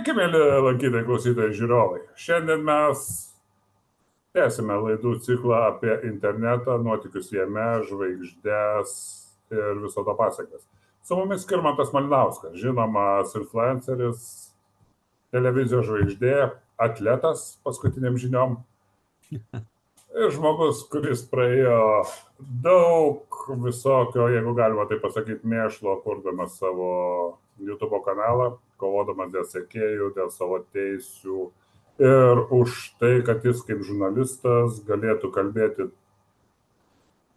Sveiki, mėly lankytojai, klausytojai, žiūrovai. Šiandien mes tęsime laidų ciklą apie internetą, nuotykius jame, žvaigždės ir viso to pasekmes. Su mumis Skirmantas Malinauskas, žinomas influenceris, televizijos žvaigždė, atletas paskutiniam žiniom. Ir žmogus, kuris praėjo daug visokio, jeigu galima tai pasakyti, mėšlo, kurdamas savo YouTube kanalą, kovodamas dėl sekėjų, dėl savo teisių ir už tai, kad jis kaip žurnalistas galėtų kalbėti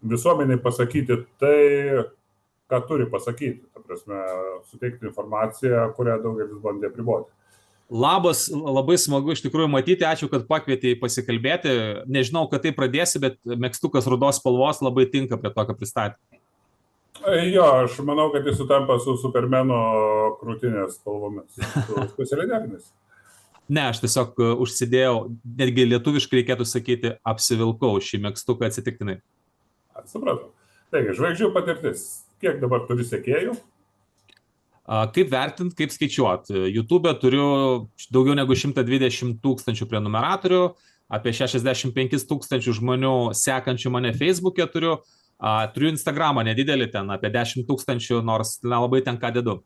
visuomeniai, pasakyti tai, ką turi pasakyti. Ta prasme, suteikti informaciją, kurią daugelis bandė apriboti. Labas, labai smagu iš tikrųjų matyti, ačiū, kad pakvietei pasikalbėti. Nežinau, kad tai pradėsi, bet megztukas rudos spalvos labai tinka prie tokio pristatymo. Jo, aš manau, kad jis sutampa su Supermano krūtinės spalvomis, su specialiai. Ne, aš tiesiog užsidėjau, netgi lietuviškai reikėtų sakyti, apsivilkau šį megztuką atsitiktinai. Supratau. Taigi, žvaigždžių patirtis. Kiek dabar turi sekėjų? Kaip vertint, kaip skaičiuot? YouTube turiu daugiau negu 120 000 prenumeratorių, apie 65 000 žmonių sekančių mane Facebook'e turiu Instagramą nedidelį ten, apie 10 000, nors nelabai ten ką dedu.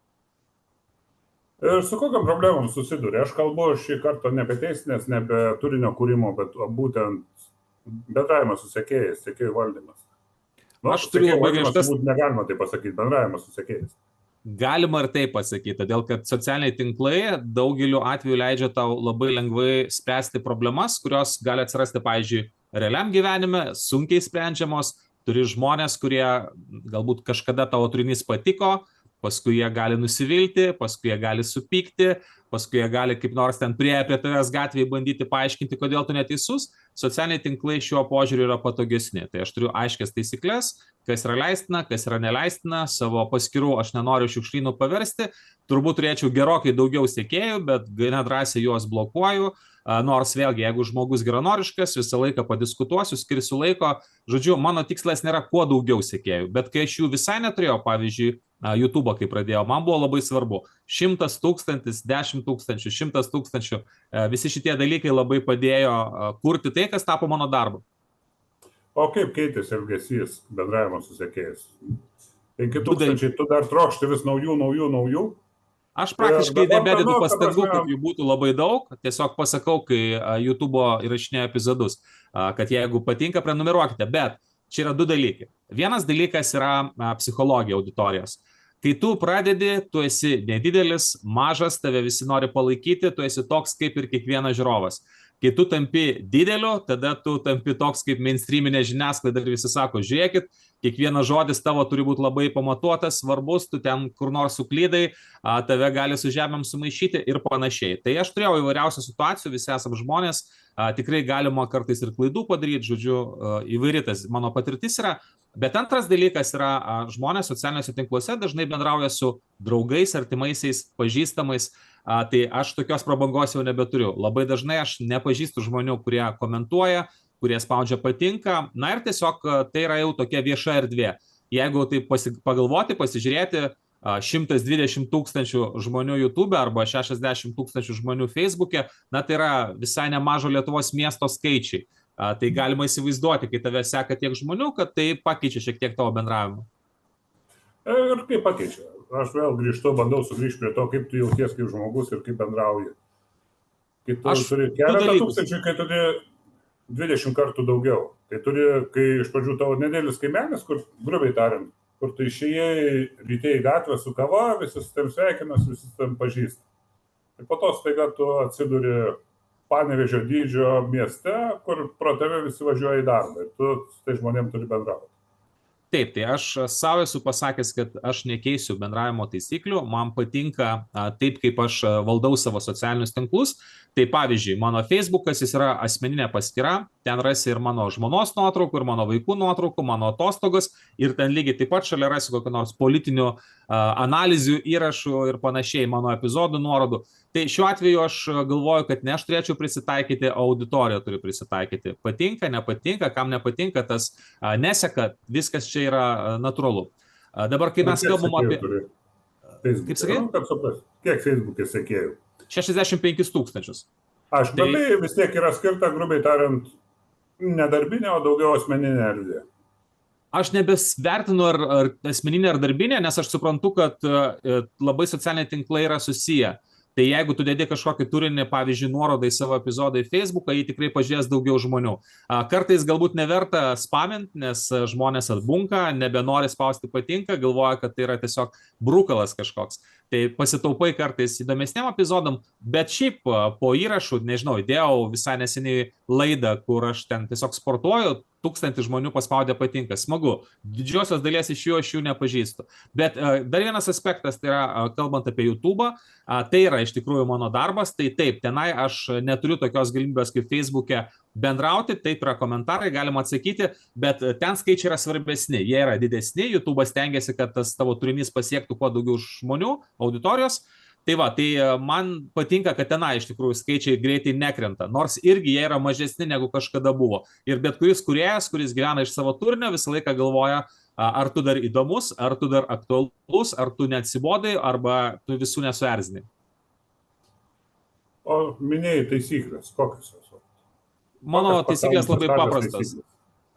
Ir su kokiam problemom susiduri? Aš kalbu šį kartą ne apie teisinės, ne apie turinio kūrimo, bet būtent bendravimas su sekėjais, sekėjų valdymas. Aš turiu labai griežtas... Negalima tai pasakyti, bendravimas su sekėjais. Galima ir taip pasakyti, todėl kad socialiniai tinklai daugeliu atveju leidžia tau labai lengvai spręsti problemas, kurios gali atsirasti, pavyzdžiui, realiam gyvenime, sunkiai sprendžiamos, turi žmonės, kurie galbūt kažkada tavo turinys patiko, paskui jie gali nusivilti, paskui jie gali supykti, paskui jie gali kaip nors ten prie tavęs gatvėje bandyti paaiškinti, kodėl tu neteisus. Socialiniai tinklai šiuo požiūriu yra patogesni. Tai aš turiu aiškias taisyklės, kas yra leistina, kas yra neleistina, savo paskyrų aš nenoriu šiukšlynų paversti, turbūt turėčiau gerokai daugiau sekėjų, bet gana drąsiai juos blokuoju, nors vėlgi, jeigu žmogus geranoriškas, visą laiką padiskutuosiu, skirsiu laiko, žodžiu, mano tikslas nėra kuo daugiau sekėjų, bet kai aš jų visai neturėjau, pavyzdžiui, YouTube'ą, kai pradėjau, man buvo labai svarbu, 100 000, 10 000, 100 000, visi šitie dalykai labai padėjo kurti tai, kas tapo mano darbu. O kaip keitėsi elgesys bendravimo su sekėjais? 5000, tu dar trokšti vis naujų? Aš praktiškai nebededu pastangų, kad jų būtų labai daug, tiesiog pasakau, kai YouTube'o įrašinėjo epizodus, kad jeigu patinka, prenumeruokite, bet čia yra du dalykai. Vienas dalykas yra psichologija auditorijos. Kai tu pradedi, tu esi nedidelis, mažas, tave visi nori palaikyti, tu esi toks kaip ir kiekvienas žiūrovas. Kai tu tampi dideliu, tada tu tampi toks kaip mainstreaminė žiniasklaida ir visi sako, žiūrėkit, kiekvienas žodis tavo turi būti labai pamatuotas, svarbus, tu ten kur nors suklydai, tave gali su žemėm sumaišyti ir panašiai. Tai aš turėjau įvairiausių situacijų, visi esam žmonės, tikrai galima kartais ir klaidų padaryti, žodžiu, įvairi tas mano patirtis yra. Bet antras dalykas yra, žmonės socialiniuose tinkluose dažnai bendrauja su draugais, artimaisiais, pažįstamais, tai aš tokios prabangos jau nebeturiu. Labai dažnai aš nepažįstu žmonių, kurie komentuoja, kurie spaudžia patinka, na ir tiesiog tai yra jau tokia vieša erdvė. Jeigu tai pagalvoti, pasižiūrėti, 120 000 žmonių YouTube arba 60 000 žmonių Facebook'e, na tai yra visai nemažo Lietuvos miesto skaičiai. Tai galima įsivaizduoti, kai tave seka tiek žmonių, kad tai pakeičia šiek tiek tavo bendravimą. Ir kaip pakeičia? Aš vėl grįžtu, bandau sugrįžti prie to, kaip tu jauties kaip žmogus ir kaip bendrauji. Kai tu turi keletą tūkstančių, kai turi 20 kartų daugiau. Tai turi, kai iš pradžių tavo nedėlis kaimelis, kur, grubiai tariant, kur tu išėjai ryte į gatvę su kava, visi su tam sveikinas, visi su tam pažįsta. Ir po to staiga tu atsiduri Panevėžio dydžio mieste, kur pro tave visi važiuoja į darbą ir tu su tai žmonėm turi bendrauti. Taip, tai aš savo esu pasakęs, kad aš nekeisiu bendravimo taisyklių, man patinka taip, kaip aš valdau savo socialinius tinklus. Tai pavyzdžiui, mano Facebookas jis yra asmeninė paskyra, ten rasi ir mano žmonos nuotraukų, ir mano vaikų nuotraukų, mano atostogos, ir ten lygiai taip pat šalia rasi kokių nors politinių analizių, įrašų ir panašiai, mano epizodų nuorodų. Tai šiuo atveju aš galvoju, kad ne aš turėčiau prisitaikyti, auditorija turi prisitaikyti. Patinka, nepatinka, kam nepatinka, tas neseka, viskas čia yra natūralu. Dabar, kai mes kalbam apie... Kaip sakai? Kiek Facebook'e sekėjų? 65 tūkstančius. Aš matai, vis tiek yra skirta, grubiai tariant, nedarbinė, o daugiau asmeninė erdvė. Aš nebesvertinu ar asmeninė ar darbinė, nes aš suprantu, kad labai socialiniai tinklai yra susiję. Tai jeigu tu dedi kažkokį turinį, pavyzdžiui, nuorodą į savo epizodą į Facebooką, jį tikrai pažiūrės daugiau žmonių. Kartais galbūt neverta spamint, nes žmonės atbunka, nebenori spausti patinka, galvoja, kad tai yra tiesiog brukalas kažkoks. Tai pasitaupai kartais įdomesniam epizodam, bet šiaip po įrašų, nežinau, įdėjau visai neseniai laidą, kur aš ten tiesiog sportuoju, 1000 žmonių paspaudė patinka. Smagu. Didžiosios dalies iš jų nepažįstu. Bet dar vienas aspektas, tai yra, kalbant apie YouTube'ą, tai yra iš tikrųjų mano darbas, tai taip, tenai aš neturiu tokios galimybės kaip Facebook'e bendrauti, taip yra komentarai, galima atsakyti, bet ten skaičiai yra svarbesni, jie yra didesni, YouTube'as stengiasi, kad tas tavo turinys pasiektų kuo daugiau žmonių, auditorijos. Tai va, tai man patinka, kad tenai iš tikrųjų skaičiai greitai nekrenta, nors irgi jie yra mažesni negu kažkada buvo. Ir bet kuris kūrėjas, kuris gyvena iš savo turinio, visą laiką galvoja, ar tu dar įdomus, ar tu dar aktualus, ar tu neatsibodai, arba tu visų nesuerzinai. O minėjai taisyklės, kokios jos? Mano taisyklės labai paprastas.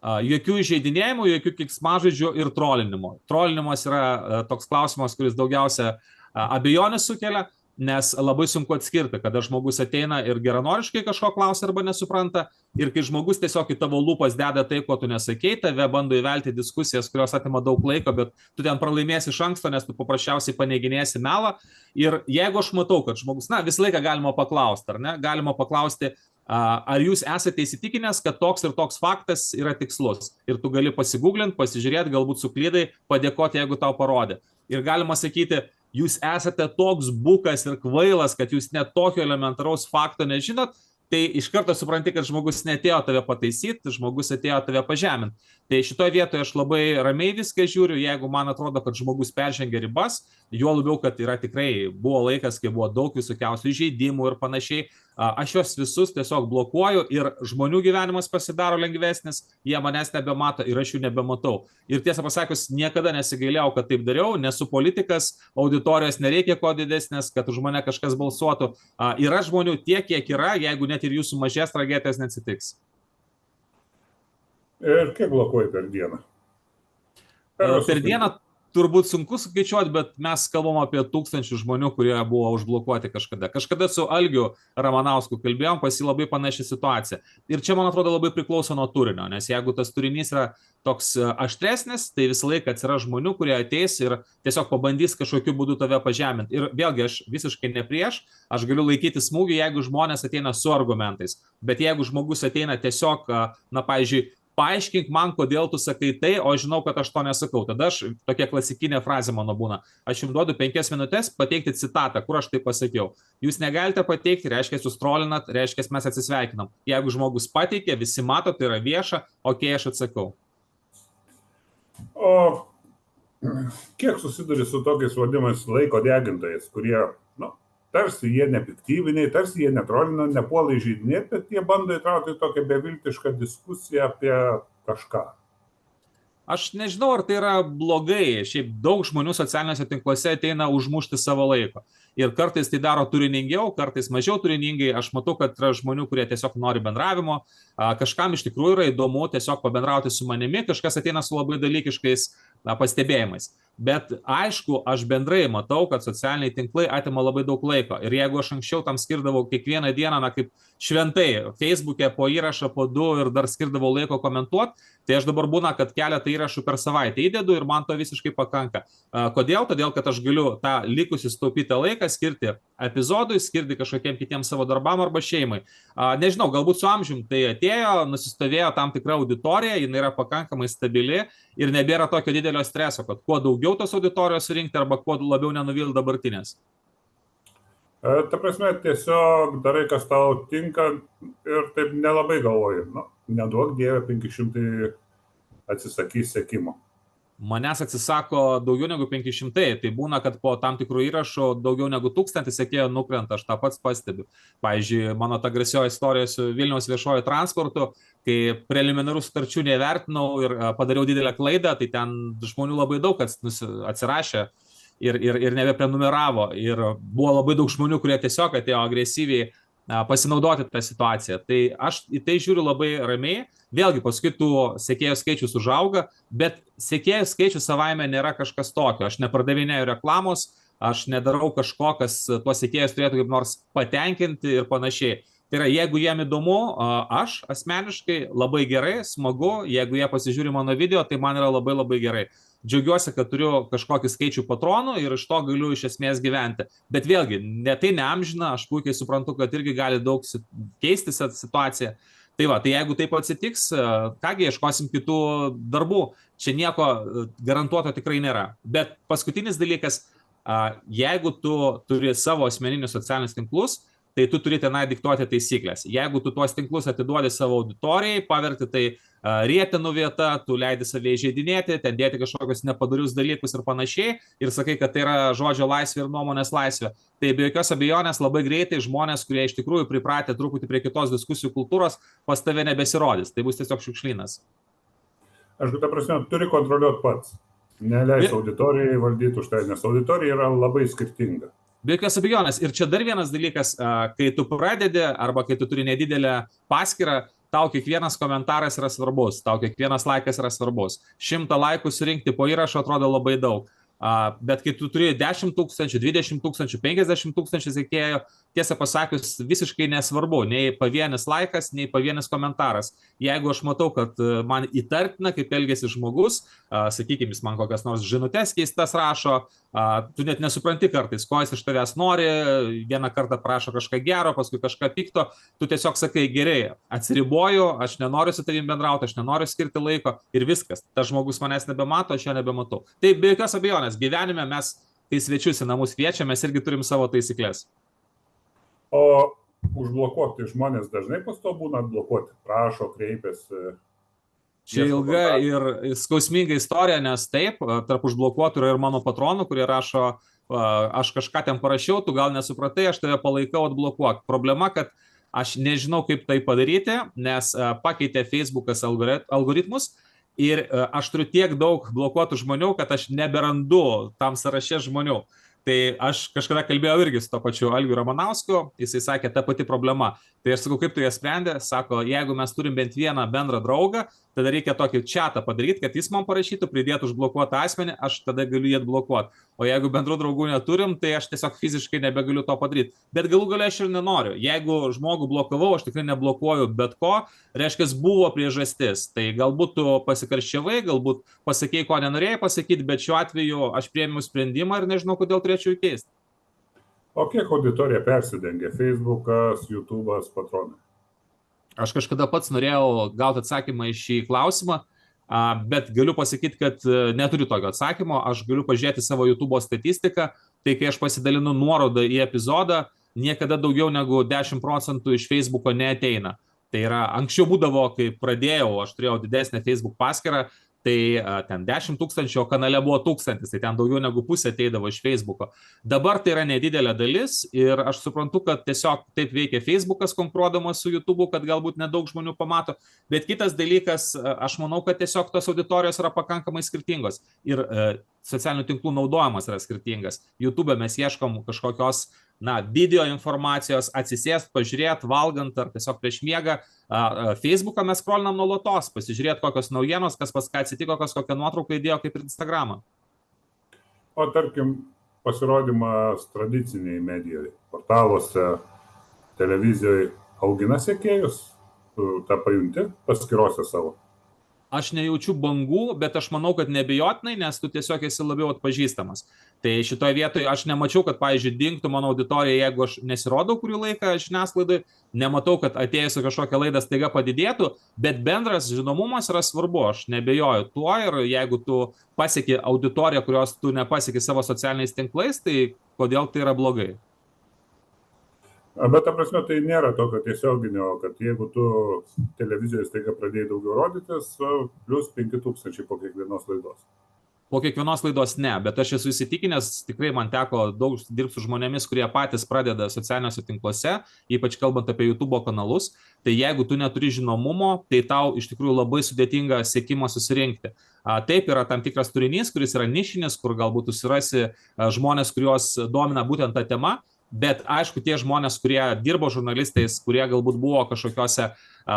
Jokių įžeidinėjimų, jokių keiksmažodžių ir trolinimo. Trolinimas yra toks klausimas, kuris daugiausia abejonės sukelia, nes labai sunku atskirti, kada žmogus ateina ir geranoriškai kažko klausia arba nesupranta, ir kai žmogus tiesiog į tavo lūpas deda tai, ko tu nesakei, tave bando įvelti diskusijas, kurios atima daug laiko, bet tu ten pralaimėsi iš anksto, nes tu paprasčiausiai paneiginėsi melą. Ir jeigu aš matau, kad žmogus, visą laiką galima paklausti, ar ne? Galima paklausti, ar jūs esate įsitikinęs, kad toks ir toks faktas yra tikslus. Ir tu gali pasigūglinti, pasižiūrėti, galbūt suklydai, padėkoti, jeigu tau parodė. Ir galima sakyti, jūs esate toks bukas ir kvailas, kad jūs net tokio elementaraus fakto nežinot, tai iš karto supranti, kad žmogus neatėjo tave pataisyti, žmogus atėjo tave pažeminti. Tai šitoje vietoje aš labai ramiai viską žiūriu, jeigu man atrodo, kad žmogus peržengia ribas, juo labiau, kad yra tikrai buvo laikas, kai buvo daug visokiausių įžeidimų ir panašiai, aš juos visus tiesiog blokuoju ir žmonių gyvenimas pasidaro lengvesnis, jie manęs nebemato ir aš jų nebematau. Ir tiesą pasakius, niekada nesigailėjau, kad taip dariau, nesu politikas, auditorijos nereikia ko didesnės, kad už mane kažkas balsuotų. Yra žmonių tiek, kiek yra, jeigu net ir jūsų mažės tragedijos neatsitiks. Ir kiek blokuoji per dieną? Per dieną turbūt sunku skaičiuoti, bet mes kalbam apie 1000 žmonių, kurie buvo užblokuoti kažkada. Kažkada su Algiu Ramanausku kalbėjom, pas jį labai panaši situacija. Ir čia, man atrodo, labai priklauso nuo turinio, nes jeigu tas turinys yra toks aštresnis, tai visą laiką atsiras žmonių, kurie ateis ir tiesiog pabandys kažkokiu būdu tave pažeminti. Ir vėlgi, aš visiškai ne prieš, aš galiu laikyti smūgį, jeigu žmonės ateina su argumentais. Bet jeigu žmogus ateina tiesiog, pavyzdžiui, paaiškink man, kodėl tu sakai tai, o žinau, kad aš to nesakau. Tada tokia klasikinė frazė mano būna. Aš jums duodu 5 minutės pateikti citatą, kur aš tai pasakiau. Jūs negalite pateikti, reiškia, jūs trolinat, reiškia, mes atsisveikinam. Jeigu žmogus pateikė, visi mato, tai yra vieša, aš atsakau. O kiek susiduri su tokiais vadimais laiko degintojais, kurie, tarsi jie nepiktybiniai, tarsi jie netrolina, nepuola įžeidinėti, bet jie bando įtraukti tokią beviltišką diskusiją apie kažką. Aš nežinau, ar tai yra blogai. Šiaip daug žmonių socialiniuose tinkluose ateina užmušti savo laiko. Ir kartais tai daro turiningiau, kartais mažiau turiningai. Aš matau, kad yra žmonių, kurie tiesiog nori bendravimo. Kažkam iš tikrųjų yra įdomu tiesiog pabendrauti su manimi, kažkas ateina su labai dalykiškais pastebėjimais. Bet aišku, aš bendrai matau, kad socialiniai tinklai atima labai daug laiko. Ir jeigu aš anksčiau tam skirdavau kiekvieną dieną, kaip šventai, Facebook'e po įrašą, po 2 ir dar skirdavau laiko komentuoti, tai aš dabar būna, kad keletą įrašų per savaitę įdedu ir man to visiškai pakanka. Kodėl? Todėl, kad aš galiu tą likusį sutaupytą laiką skirti epizodui, skirti kažkokiem kitiems savo darbam arba šeimai. Nežinau, galbūt su amžium tai atėjo, nusistovėjo tam tikra auditorija, jinai yra pakankamai stabili ir nebėra tokio didelio streso, kad kuo daugiau tos auditorijos surinkti arba kuo labiau nenuvilt dabartinės. Ta prasme, tiesiog darai, kas tau tinka ir taip nelabai galvoji. Neduok Dieve 500 atsisakys sekimo. Manęs atsisako daugiau negu 500, tai būna, kad po tam tikrų įrašų daugiau negu 1000 sekėjų nukrenta, aš tą pats pastebiu. Pavyzdžiui, mano ta garsioji istorija su Vilniaus viešuoju transportu, kai preliminarų sutarčių nevertinau ir padariau didelę klaidą, tai ten žmonių labai daug atsirašė ir nebeprenumeravo. Ir buvo labai daug žmonių, kurie tiesiog atėjo agresyviai pasinaudoti tą situaciją. Tai aš į tai žiūriu labai ramiai. Vėlgi, paskui tų sekėjų skaičius užauga, bet sekėjų skaičius savaime nėra kažkas tokio. Aš nepardavinėju reklamos, aš nedarau kažko, kas tuos sekėjus turėtų kaip nors patenkinti ir panašiai. Tai yra, jeigu jiem įdomu, aš asmeniškai labai gerai, smagu, jeigu jie pasižiūri mano video, tai man yra labai labai gerai. Džiaugiuosi, kad turiu kažkokį skaičių patronų ir iš to galiu iš esmės gyventi. Bet vėlgi, tai neamžina, aš puikiai suprantu, kad irgi gali daug keistis situacija. Tai va, tai jeigu taip atsitiks, kągi, ieškosim kitų darbų. Čia nieko garantuoto tikrai nėra. Bet paskutinis dalykas, jeigu tu turi savo asmeninius socialinius tinklus, tai tu turi tenai diktuoti taisyklės. Jeigu tu tuos tinklus atiduodi savo auditorijai, paverti tai rietenų vieta, tu leidi save įžeidinėti, ten dėti kažkokius nepadarius dalykus ir panašiai, ir sakai, kad tai yra žodžio laisvė ir nuomonės laisvė. Tai be jokios abejonės labai greitai žmonės, kurie iš tikrųjų pripratę truputį prie kitos diskusijų kultūros, pas tave nebesirodys. Tai bus tiesiog šiukšlynas. Aš, ta prasme, turi kontroliuoti pats. Neleis auditorijai valdyti už tai, nes auditorija yra labai skirtinga. Be jokios abejonės. Ir čia dar vienas dalykas, kai tu pradedi arba kai tu turi nedidelę paskyrą, tau kiekvienas komentaras yra svarbus, tau kiekvienas laikas yra svarbus. 100 laikų surinkti po įrašo atrodo labai daug. Bet kai tu turi 10 tūkstančių, 20 tūkstančių, 50 tūkstančių sekėjų, tiesą pasakius, visiškai nesvarbu, nei pavienis laikas, nei pavienis komentaras. Jeigu aš matau, kad man įtartina, kaip elgėsi žmogus, sakykime, jis man kokias nors žinutes keistas rašo, tu net nesupranti kartais, ko jis iš tavęs nori, vieną kartą prašo kažką gero, paskui kažką pikto, tu tiesiog sakai, gerai, atsiriboju, aš nenoriu su tavim bendrauti, aš nenoriu skirti laiko ir viskas. Tas žmogus manęs nebemato, aš jo nebematau. Tai be jokios abejonės, gyvenime mes, kai svečius į namus kviečiame, mes irgi turim savo taisyklės. O užblokuoti žmonės dažnai pas to būna atblokuoti, prašo, kreipiasi. Čia ilga ir skausminga istorija, nes taip, tarp užblokuotų yra ir mano patronų, kurie rašo, aš kažką ten parašiau, tu gal nesupratai, aš tave palaikau, atblokuok. Problema, kad aš nežinau, kaip tai padaryti, nes pakeitė Facebookas algoritmus ir aš turiu tiek daug blokuotų žmonių, kad aš neberandu tam sąraše žmonių. Tai aš kažkada kalbėjau irgi su to pačiu Algiu Ramanausku, jisai sakė, ta pati problema. Tai aš sakau, kaip tu ją sprendė, sako, jeigu mes turim bent vieną bendrą draugą, tada reikia tokį chatą padaryti, kad jis man parašytų, pridėtų užblokuotą asmenį, aš tada galiu jį atblokuoti. O jeigu bendrų draugų neturim, tai aš tiesiog fiziškai nebegaliu to padaryti. Bet galų gale aš ir nenoriu. Jeigu žmogų blokavau, aš tikrai neblokuoju bet ko, reiškia, buvo priežastis. Tai galbūt tu pasikarščiavai, galbūt pasakėjai, ko nenorėjai pasakyti, bet šiuo atveju aš priėmiau sprendimą ir nežinau, kodėl turėčiau įkeisti. O kiek auditorija persidengia? Facebookas, YouTube'as, patronai? Aš kažkada pats norėjau gauti atsakymą į šį klausimą, bet galiu pasakyti, kad neturiu tokio atsakymo. Aš galiu pažiūrėti savo YouTube statistiką, tai kai aš pasidalinu nuorodą į epizodą, niekada daugiau negu 10% iš Facebooko neateina. Tai yra, anksčiau būdavo, kai pradėjau, aš turėjau didesnę Facebook paskyrą, tai ten 10 tūkstančių, o kanale buvo 1000, tai ten daugiau negu pusė ateidavo iš Facebooko. Dabar tai yra nedidelė dalis ir aš suprantu, kad tiesiog taip veikia Facebookas konkuruodamas su YouTube'u, kad galbūt nedaug žmonių pamato. Bet kitas dalykas, aš manau, kad tiesiog tos auditorijos yra pakankamai skirtingos ir socialinių tinklų naudojimas yra skirtingas. YouTube'e mes ieškom kažkokios video informacijos, atsisėst, pažiūrėt, valgant ar tiesiog prieš miegą. Facebooką mes scrollinam nuolatos, pasižiūrėt kokios naujienos, kas pas ką atsitiko, kas kokią nuotrauką įdėjo, kaip ir Instagramą. O tarkim, pasirodymas tradiciniai medijoje, portaluose, televizijoje augina sekėjus, tą pajunti paskyrose savo? Aš nejaučiu bangų, bet aš manau, kad nebejotinai, nes tu tiesiog esi labiau atpažįstamas. Tai šitoje vietoje aš nemačiau, kad, pavyzdžiui, dingtų mano auditorija, jeigu aš nesirodau kurį laiką žiniasklaidai, nematau, kad atėjus kažkokią laidą staiga padidėtų, bet bendras žinomumas yra svarbu, aš nebejoju tuo ir jeigu tu pasieki auditoriją, kurios tu nepasieki savo socialiniais tinklais, tai kodėl tai yra blogai? Bet ta prasme, tai nėra tokio tiesioginio, kad jeigu tu televizijoje staiga pradėjai daugiau rodytis, plus 5000 po kiekvienos laidos. Po kiekvienos laidos ne, bet aš esu įsitikinęs, tikrai man teko daug dirbti su žmonėmis, kurie patys pradeda socialiniuose tinkluose, ypač kalbant apie YouTube kanalus, tai jeigu tu neturi žinomumo, tai tau iš tikrųjų labai sudėtinga sekimą susirinkti. Taip, yra tam tikras turinys, kuris yra nišinis, kur galbūt susirasi žmonės, kuriuos domina būtent ta tema, bet aišku, tie žmonės, kurie dirbo žurnalistais, kurie galbūt buvo kažkokiose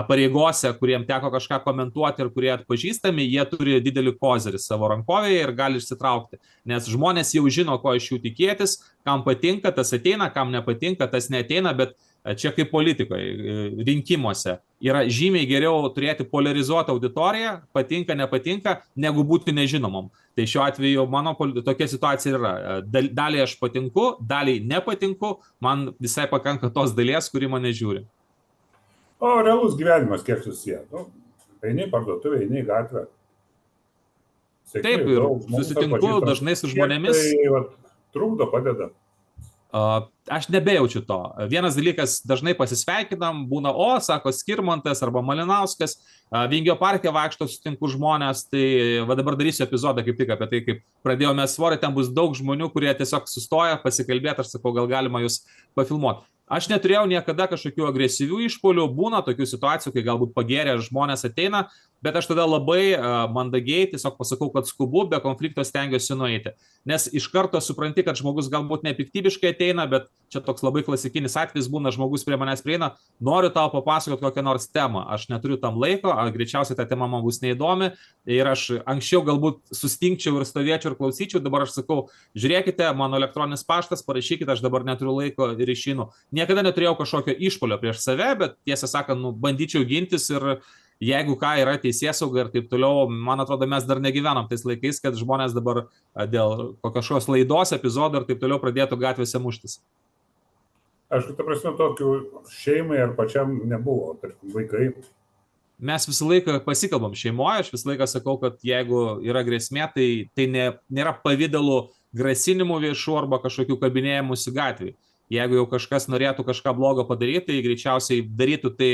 pareigose, kuriem teko kažką komentuoti ir kurie atpažįstami, jie turi didelį kozerį savo rankovėje ir gali išsitraukti. Nes žmonės jau žino, ko iš jų tikėtis, kam patinka, tas ateina, kam nepatinka, tas neateina, bet čia kaip politikoje, rinkimuose yra žymiai geriau turėti polarizuotą auditoriją, patinka, nepatinka, negu būti nežinomam. Tai šiuo atveju mano tokia situacija yra. Daliai aš patinku, daliai nepatinku, man visai pakanka tos dalies, kuri mane žiūri. O realus gyvenimas kiek susiję? Eini parduotuvę, eini į gatvę. Taip, ir susitinku dažnai su žmonėmis. Tai trukdo, padeda. Aš nebejaučiu to. Vienas dalykas, dažnai pasisveikinam, būna, sako Skirmantas arba Malinauskas, Vingio parke vaikšto, sutinku žmonės, tai dabar darysiu epizodą kaip tik apie tai, kaip pradėjome svorį, ten bus daug žmonių, kurie tiesiog sustoja pasikalbėti, aš sakau, gal galima jūs pafilmuoti. Aš neturėjau niekada kažkokių agresyvių išpuolių, būna tokių situacijų, kai galbūt pagėrę žmonės ateina, bet aš tada labai mandagiai tiesiog pasakau, kad skubu, be konflikto stengiuosi nueiti. Nes iš karto supranti, kad žmogus galbūt nepiktybiškai ateina, bet čia toks labai klasikinis atvejis būna, žmogus prie manęs prieina, noriu tau papasakoti kokią nors temą, aš neturiu tam laiko, greičiausiai ta tema man bus neįdomi ir aš anksčiau galbūt sustingčiau ir stovėčiau ir klausyčiau, dabar aš sakau, žiūrėkite, mano elektroninis paštas, parašykite, aš dabar neturiu laiko ir išeinu. Niekada neturėjau kažkokio išpolio prieš save, bet tiesą sakant, bandyčiau gintis ir jeigu ką yra teisėsauga ir taip toliau, man atrodo, mes dar negyvenam tais laikais, kad žmonės dabar dėl kažkokios laidos, epizodo ir taip toliau pradėtų gatvėse muštis. Aišku, ta prasme, tokių šeimai ar pačiam nebuvo, tarkim, vaikai. Mes visą laiką pasikalbam šeimoje, aš visą laiką sakau, kad jeigu yra grėsmė, tai nėra pavydalų grasinimų viešų arba kažkokių kabinėjimųsi gatvėje. Jeigu jau kažkas norėtų kažką blogo padaryti, tai greičiausiai darytų tai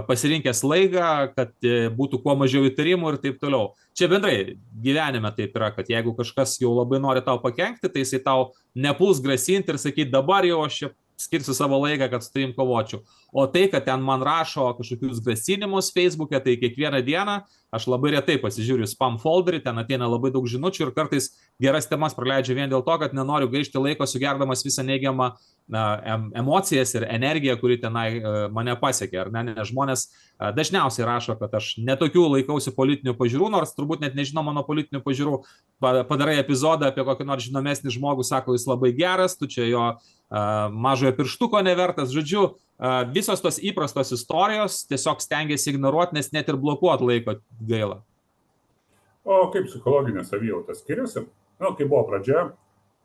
pasirinkęs laiką, kad būtų kuo mažiau įtarimų ir taip toliau. Čia bendrai gyvenime taip yra, kad jeigu kažkas jau labai nori tau pakenkti, tai jisai tau nepuls grasinti ir sakyti, dabar jau aš čia skirsiu savo laiką, kad su tavim kovočiau. O tai, kad ten man rašo kažkokius grasinimus Facebook'e, tai kiekvieną dieną aš labai retai pasižiūriu spam folderį, ten ateina labai daug žinučių ir kartais geras temas praleidžiu vien dėl to, kad nenoriu gaišti laiko sugerdamas visą neigiamą emocijas ir energiją, kuri tenai mane pasiekė. Ar ne? Žmonės dažniausiai rašo, kad aš netokių laikausi politinių pažiūrų, nors turbūt net nežino mano politinių pažiūrų. Padarai epizodą apie kokį nors žinomesnį žmogų, sako, jis labai geras, tu čia jo mažojo pirštuko nevertas. Žodžiu, visos tos įprastos istorijos tiesiog stengiasi ignoruoti, nes net ir blokuoti laiko gaila. O kaip psichologinė savijauta skiriasi? Kai buvo pradžia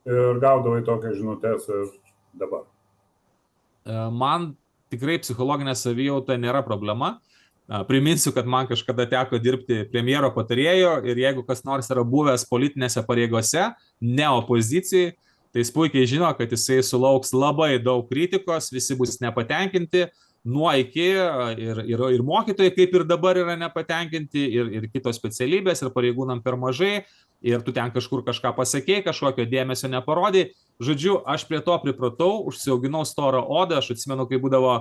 ir gaudavai tokias žinutės ir dabar. Man tikrai psichologinė savijauta nėra problema. Priminsiu, kad man kažkada teko dirbti premjero patarėjo ir jeigu kas nors yra buvęs politinėse pareigose, ne opozicijai, tai jis puikiai žino, kad jisai sulauks labai daug kritikos, visi bus nepatenkinti, nuo iki ir mokytojai kaip ir dabar yra nepatenkinti, ir kitos specialybės, ir pareigūnam per mažai, ir tu ten kažkur kažką pasakėjai, kažkokio dėmesio neparodai. Žodžiu, aš prie to pripratau, užsiauginau storą odą, aš atsimenu, kai būdavo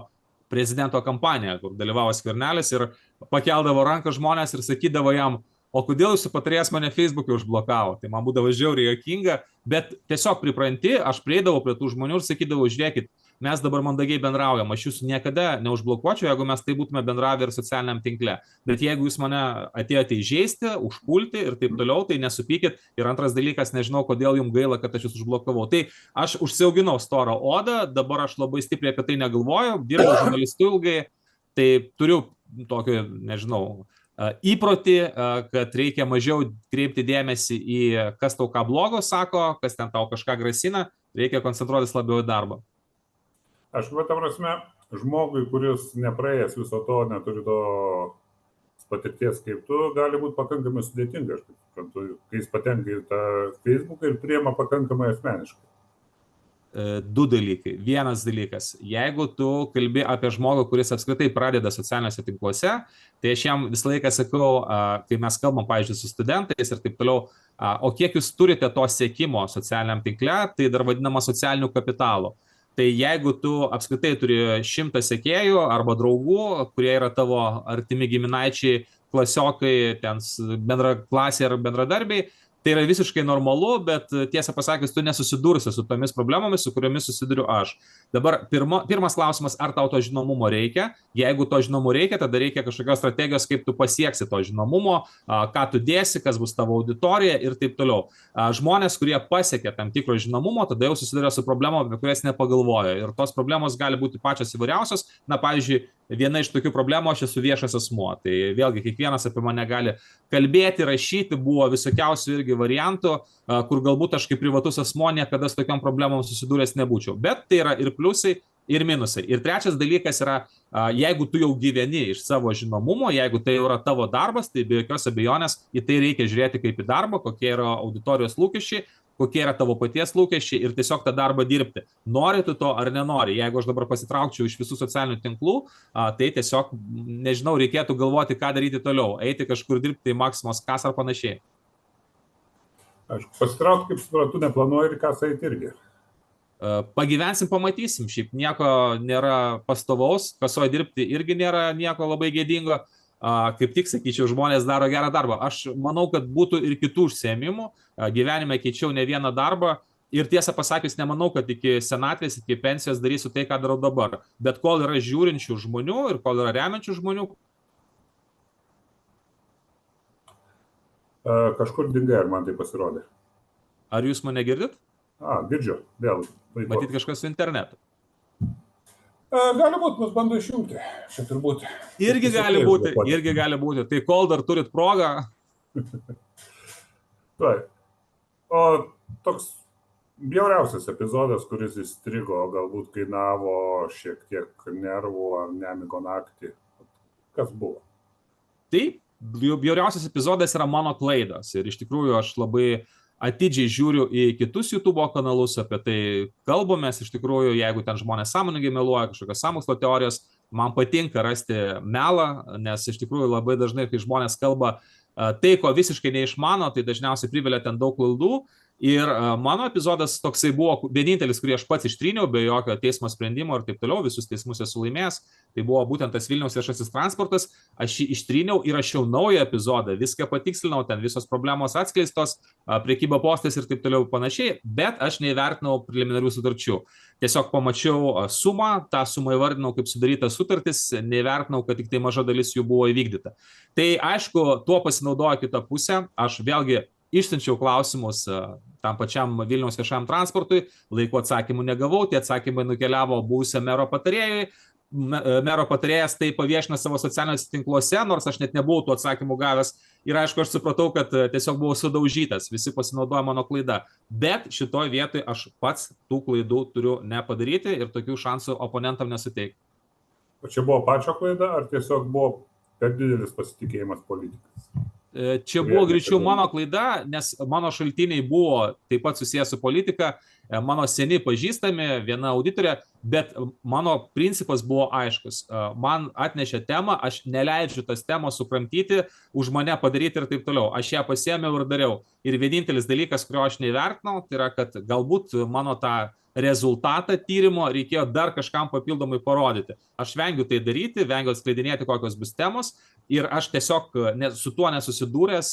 prezidento kampanija, kur dalyvavo Skvernelis ir pakeldavo ranką žmonės ir sakydavo jam, o kodėl jūsų patarėjas mane Facebook'e užblokavo? Tai man būdavo žiauriai juokinga, bet tiesiog pripranti, aš prieidavau prie tų žmonių ir sakydavau, žiūrėkit, mes dabar mandagiai bendraujam, aš jūsų niekada neužblokuočiau, jeigu mes tai būtume bendravę ir socialiniam tinkle. Bet jeigu jūs mane atėjote įžeisti, užpulti ir taip toliau, tai nesupykit. Ir antras dalykas, nežinau, kodėl jums gaila, kad aš jūs užblokavau. Tai aš užsiauginau storą odą, dabar aš labai stipriai apie tai negalvoju, dirbau žurnalistu ilgai, tai turiu tokį, nežinau, įprotį, kad reikia mažiau kreipti dėmesį į kas tau ką blogo sako, kas ten tau kažką grasina, reikia koncentruotis labiau į darbą. Aš ta prasme, žmogui, kuris nepraėjęs viso to, neturi to patirties kaip tu, gali būti pakankamai sudėtinga, aš suprantu, kai jis patenka į tą Facebooką ir priima pakankamai asmeniškai. Du dalykai. Vienas dalykas, jeigu tu kalbi apie žmogų, kuris apskritai pradeda socialiniuose tinkluose, tai aš jam visą laiką sakau, kai mes kalbam, pavyzdžiui, su studentais ir taip toliau, o kiek jūs turite to sekimo socialiniam tinkle, tai dar vadinama socialiniu kapitalu. Tai jeigu tu apskritai turi 100 sekėjų arba draugų, kurie yra tavo artimi giminaičiai, klasiokai, ten bendra klasė ar bendradarbiai, tai yra visiškai normalu, bet tiesą pasakius, tu nesusidursi su tomis problemomis, su kuriomis susiduriu aš. Dabar pirmas klausimas, ar tau to žinomumo reikia? Jeigu to žinomumo reikia, tada reikia kažkokios strategijos, kaip tu pasieksi to žinomumo, ką tu dėsi, kas bus tavo auditorija ir taip toliau. Žmonės, kurie pasiekia tam tikro žinomumo, tada jau susiduria su problemom, apie kurias nepagalvoja. Ir tos problemos gali būti pačios įvairiausios. Na, pavyzdžiui, viena iš tokių problemų, aš esu viešas asmuo. Tai vėlgi kiekvienas apie mane gali kalbėti, rašyti, buvo visokiausių irgi variantų, kur galbūt aš kaip privatus asmuo niekada su tokiam problemom susidūręs nebūčiau. Bet tai yra ir pliusai, ir minusai. Ir trečias dalykas yra, jeigu tu jau gyveni iš savo žinomumo, jeigu tai yra tavo darbas, tai be jokios abejonės į tai reikia žiūrėti kaip į darbą, kokie yra auditorijos lūkesčiai, kokie yra tavo paties lūkesčiai ir tiesiog tą darbą dirbti. Nori tu to ar nenori. Jeigu aš dabar pasitraukčiau iš visų socialinių tinklų, tai tiesiog, nežinau, reikėtų galvoti, ką daryti toliau. Eiti kažkur dirbti į Maximos kasą ar panašiai. Aišku, pasitraukti, kaip suprantu, neplanuoju ir kasą eiti irgi. Pagyvensim, pamatysim. Šiaip nieko nėra pastovaus, kasoje dirbti irgi nėra nieko labai gėdingo. Kaip tik, sakyčiau, žmonės daro gerą darbą. Aš manau, kad būtų ir kitų užsiėmimų. Gyvenime keičiau ne vieną darbą ir tiesą pasakius, nemanau, kad iki senatvės, iki pensijos darysiu tai, ką darau dabar. Bet kol yra žiūrinčių žmonių ir kol yra remiančių žmonių. Kažkur dingai, ar man tai pasirodė? Ar jūs mane girdit? Girdžiu, vėl. Matyt kažkas su internetu. Gali būti, mus bando išjungti. Čia turbūt. Irgi gali būti. Tai kol dar turit progą. Taip. O toks bjauriausias epizodas, kuris įstrigo, galbūt kainavo šiek tiek nervų ar nemigo naktį. Kas buvo? Taip, bjauriausias epizodas yra mano klaidos. Ir iš tikrųjų aš labai atidžiai žiūriu į kitus YouTube kanalus, apie tai kalbamės, iš tikrųjų, jeigu ten žmonės sąmoningai meluoja, kažkokios sąmokslo teorijos, man patinka rasti melą, nes iš tikrųjų labai dažnai, kai žmonės kalba tai, ko visiškai neišmano, tai dažniausiai privelia ten daug klaidų. Ir mano epizodas toksai buvo vienintelis, kurį aš pats ištryniau, be jokio teismo sprendimo ir taip toliau, visus teismus esu laimėjęs. Tai buvo būtent tas Vilniaus viešasis transportas, aš jį ištryniau, įrašiau naują epizodą, viską patikslinau, ten visos problemos atskleistos, prekyba postais ir taip toliau panašiai, bet aš neįvertinau preliminarių sutarčių. Tiesiog pamačiau sumą, tą sumą įvardinau kaip sudarytas sutartis, neįvertinau, kad tik tai maža dalis jų buvo įvykdyta. Tai aišku, tuo pasinaudojo kita pusė, aš vėlgi išsiunčiau klausimus tam pačiam Vilniaus viešajam transportui, laiku atsakymų negavau, tie atsakymai nukeliavo buvusiam mero patarėjui, mero patarėjas tai paviešino savo socialiniuose tinkluose, nors aš net nebuvau tų atsakymų gavęs ir aišku, aš supratau, kad tiesiog buvau sudaužytas, visi pasinaudojo mano klaida, bet šitoj vietoj aš pats tų klaidų turiu nepadaryti ir tokių šansų oponentam nesuteikti. O čia buvo pačio klaida, ar tiesiog buvo per didelis pasitikėjimas politikas? Čia buvo greičiau mano klaida, nes mano šaltiniai buvo taip pat susijęs su politika, mano seni pažįstami, viena auditorė, bet mano principas buvo aiškus. Man atnešė temą, aš neleidžiu tas temos sukramtyti, už mane padaryti ir taip toliau. Aš ją pasiėmiau ir dariau. Ir vienintelis dalykas, kurio aš neįvertinau, tai yra, kad galbūt mano tą rezultatą tyrimo reikėjo dar kažkam papildomai parodyti. Aš vengiu tai daryti, vengiu atskleidinėti, kokios bus temos ir aš tiesiog su tuo nesusidūręs,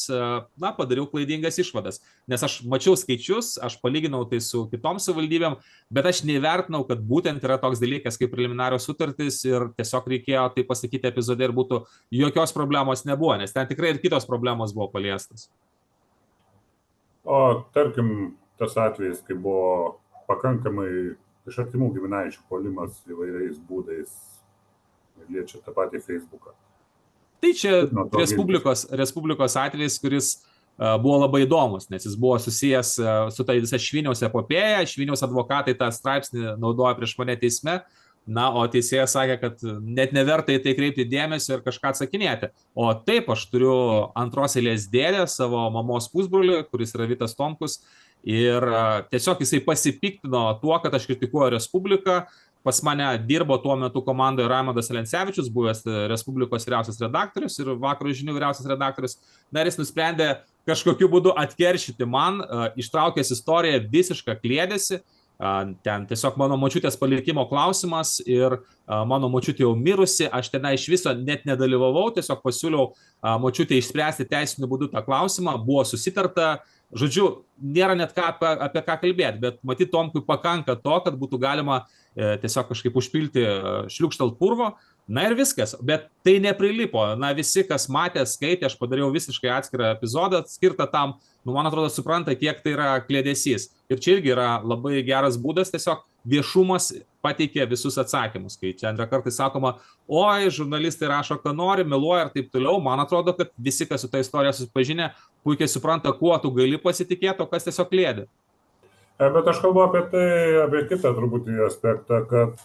padariau klaidingas išvadas. Nes aš mačiau skaičius, aš palyginau tai su kitom savivaldybėm, bet aš neįvertinau, kad būtent yra toks dalykas kaip preliminarios sutartys ir tiesiog reikėjo tai pasakyti epizode ir būtų jokios problemos nebuvo, nes ten tikrai ir kitos problemos buvo paliestas. O tarkim, tas atvejis, kai buvo pakankamai iš artimų giminaičių puolimas įvairiais būdais ir liečia tą patį Facebooką. Tai čia Respublikos atvejis, kuris buvo labai įdomus, nes jis buvo susijęs su tai visa Šviniaus epopėja, Šviniaus advokatai tą straipsnį naudoja prieš mane teisme, o teisėjas sakė, kad net neverta į tai kreipti dėmesio ir kažką atsakinėti. O taip, aš turiu antros eilės dėdę, savo mamos pusbrolį, kuris yra Vitas Tomkus, Ir tiesiog jisai pasipiktino tuo, kad aš kritikuoju Respubliką. Pas mane dirbo tuo metu komandoje Raimondas Lencevičius, buvęs Respublikos vyriausias redaktorius ir Vakaro žinių vyriausias redaktorius. Na ir jis nusprendė kažkokiu būdu atkeršyti man, ištraukęs istoriją visišką kliedėsi. Ten tiesiog mano močiutės palikimo klausimas ir mano močiutė jau mirusi, aš ten iš viso net nedalyvavau, tiesiog pasiūliau močiutė išspręsti teisiniu būdu tą klausimą, buvo susitarta, žodžiu, nėra net apie ką kalbėti, bet matyt Tomkui pakanka to, kad būtų galima tiesiog kažkaip užpilti šliukštalt purvo, na ir viskas, bet tai neprilipo, na visi, kas matė, skaitė, aš padariau visiškai atskirą epizodą skirtą tam, man atrodo, supranta, kiek tai yra kliedesys. Ir čia irgi yra labai geras būdas, tiesiog viešumas pateikė visus atsakymus, kai čia antrą kartą sakoma, oi, žurnalistai rašo, ką nori, meluoja ir taip toliau, man atrodo, kad visi, kas su ta istorija susipažinę, puikiai supranta, kuo tu gali pasitikėti, o kas tiesiog kliedi. Bet aš kalbu apie tai, apie kitą truputį aspektą, kad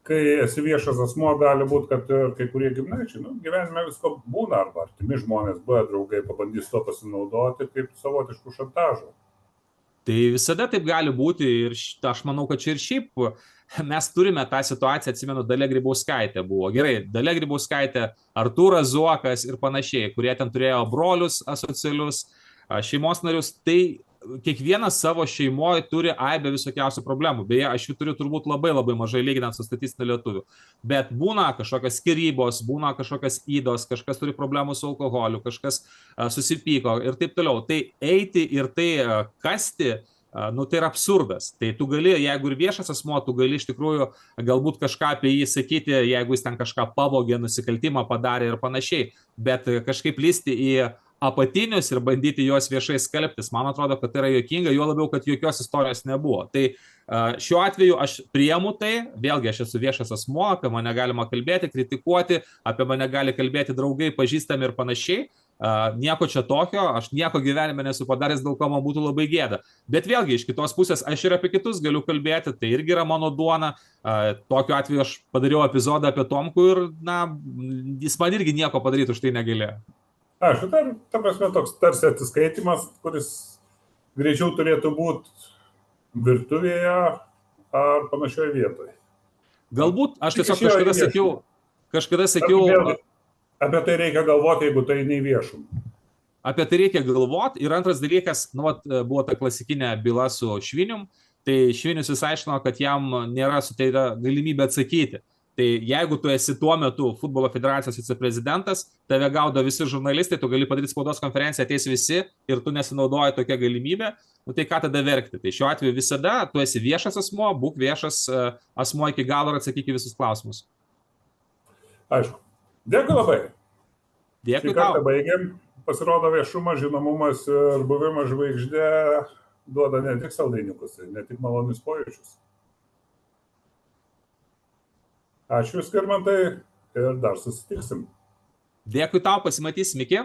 kai esi viešas asmuo, gali būti, kad ir kai kurie giminaičiai, gyvenime visko būna, arba artimi žmonės, buvę draugai, pabandys to pasinaudoti kaip savotiškų šantažų. Tai visada taip gali būti ir aš manau, kad čia ir šiaip mes turime tą situaciją, atsimenu, Dalia Grybauskaitė buvo. Gerai, Dalia Grybauskaitė, Artūras Zuokas ir panašiai, kurie ten turėjo brolius asocialius, šeimos narius, tai kiekvienas savo šeimoje turi aibę visokiausių problemų. Beje, aš jų turiu turbūt labai mažai lyginant su statistiniu lietuviu. Bet būna kažkokios skyrybos, būna kažkokios įdos, kažkas turi problemų su alkoholiu, kažkas susipyko ir taip toliau. Tai eiti ir tai kasti, tai yra absurdas. Tai tu gali, jeigu ir viešas asmuo, tu gali iš tikrųjų galbūt kažką apie jį sakyti, jeigu jis ten kažką pavogė, nusikaltimą padarė ir panašiai. Bet kažkaip lysti į apatinius ir bandyti juos viešai skelbtis, man atrodo, kad tai yra juokinga, juo labiau, kad jokios istorijos nebuvo. Tai šiuo atveju aš priimu tai, vėlgi aš esu viešas asmuo, apie mane galima kalbėti, kritikuoti, apie mane gali kalbėti draugai, pažįstami ir panašiai. Nieko čia tokio, aš nieko gyvenime nesu padaręs, dėl ko man būtų labai gėda. Bet vėlgi, iš kitos pusės, aš ir apie kitus galiu kalbėti, tai irgi yra mano duona. Tokiu atveju aš padariau epizodą apie Tomkų ir, jis man irgi nieko padaryti už tai negalėjo. Aš, ta prasme, toks tarsi atsiskaitimas, kuris greičiau turėtų būti virtuvėje ar panašioje vietoje. Galbūt, aš tiesiog kažkada sakiau... Apie tai reikia galvoti, jeigu tai nei viešum. Apie tai reikia galvoti. Ir antras dalykas, buvo ta klasikinė byla su Švinium, tai Švinius vis aiškino, kad jam nėra suteikta galimybė atsakyti. Tai jeigu tu esi tuo metu futbolo federacijos viceprezidentas, tave gaudo visi žurnalistai, tu gali padaryti spaudos konferenciją, ateis visi ir tu nesinaudoji tokią galimybę, tai ką tada verkti? Tai šiuo atveju visada tu esi viešas asmuo, būk viešas asmuo iki galo ir atsakyk į visus klausimus. Aišku. Dėkui labai. Dėkui tau. Šį kartą baigiam. Pasirodo, viešumas, žinomumas ir buvimas žvaigždė duoda ne tik saldainiukus, ne tik malonius pojūčius. Ačiū, Skirmantai, ir dar susitiksim. Dėkui tau, pasimatysim, iki.